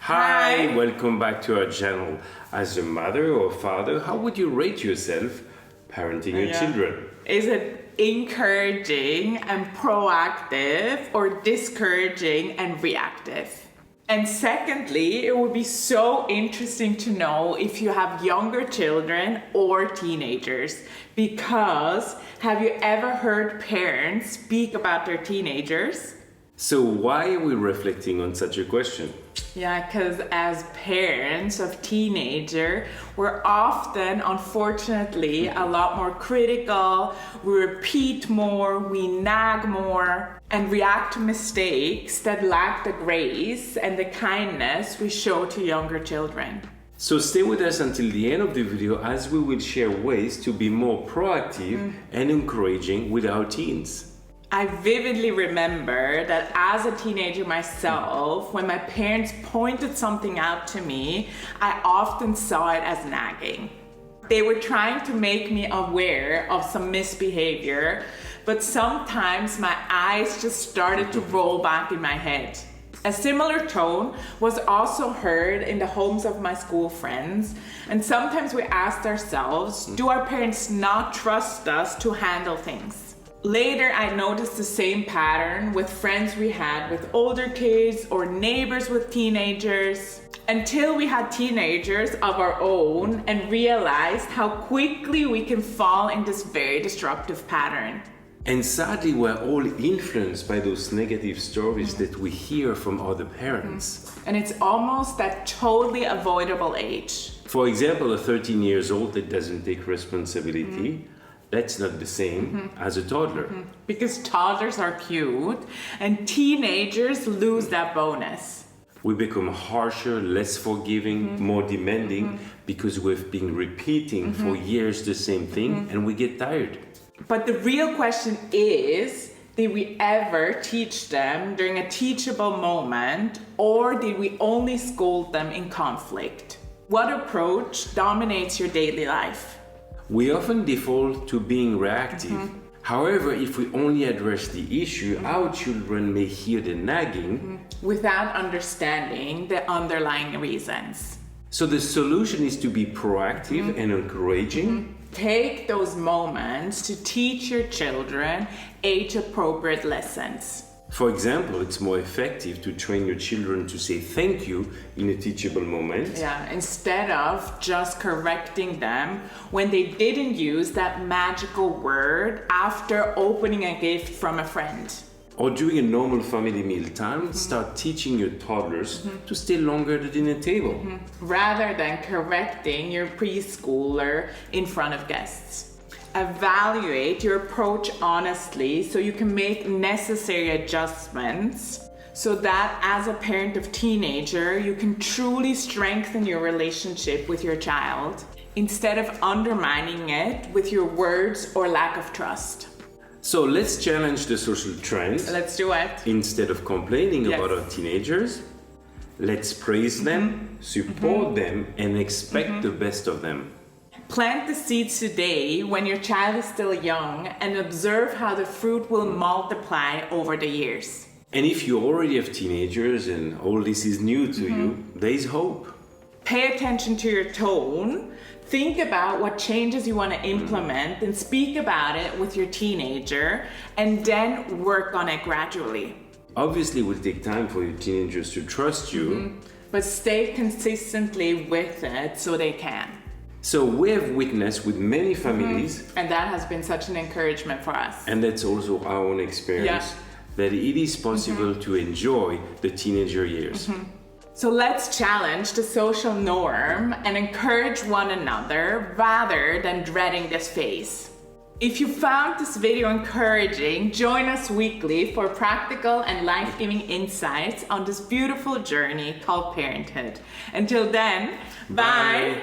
Hi, welcome back to our channel. As a mother or father, how would you rate yourself parenting your children? Is it encouraging and proactive or discouraging and reactive? And secondly, it would be so interesting to know if you have younger children or teenagers, because have you ever heard parents speak about their teenagers? So why are we reflecting on such a question? Yeah, because as parents of teenager, we're often, unfortunately, a lot more critical, we repeat more, we nag more, and react to mistakes that lack the grace and the kindness we show to younger children. So stay with us until the end of the video, as we will share ways to be more proactive and encouraging with our teens. I vividly remember that as a teenager myself, when my parents pointed something out to me, I often saw it as nagging. They were trying to make me aware of some misbehavior, but sometimes my eyes just started to roll back in my head. A similar tone was also heard in the homes of my school friends, and sometimes we asked ourselves, do our parents not trust us to handle things? Later, I noticed the same pattern with friends we had with older kids or neighbors with teenagers, until we had teenagers of our own and realized how quickly we can fall in this very destructive pattern. And sadly, we're all influenced by those negative stories that we hear from other parents. And it's almost that totally avoidable age. For example, a 13 years old that doesn't take responsibility, that's not the same as a toddler. Because toddlers are cute and teenagers lose that bonus. We become harsher, less forgiving, more demanding because we've been repeating for years the same thing and we get tired. But the real question is, did we ever teach them during a teachable moment, or did we only scold them in conflict? What approach dominates your daily life? We often default to being reactive. However, if we only address the issue, our children may hear the nagging without understanding the underlying reasons. So the solution is to be proactive and encouraging. Take those moments to teach your children age-appropriate lessons. For example, it's more effective to train your children to say thank you in a teachable moment. Yeah, instead of just correcting them when they didn't use that magical word after opening a gift from a friend. Or during a normal family meal time, start teaching your toddlers to stay longer at the dinner table. Rather than correcting your preschooler in front of guests. Evaluate your approach honestly so you can make necessary adjustments, so that as a parent of teenager, you can truly strengthen your relationship with your child instead of undermining it with your words or lack of trust. So let's challenge the social trend. Let's do it. Instead of complaining about our teenagers, let's praise them, support them, and expect the best of them. Plant the seeds today when your child is still young and observe how the fruit will multiply over the years. And if you already have teenagers and all this is new to you, there is hope. Pay attention to your tone. Think about what changes you want to implement and speak about it with your teenager, and then work on it gradually. Obviously, it will take time for your teenagers to trust you. But stay consistently with it so they can. So we have witnessed with many families, and that has been such an encouragement for us. And that's also our own experience, that it is possible to enjoy the teenager years. So let's challenge the social norm and encourage one another rather than dreading this phase. If you found this video encouraging, join us weekly for practical and life-giving insights on this beautiful journey called parenthood. Until then, bye.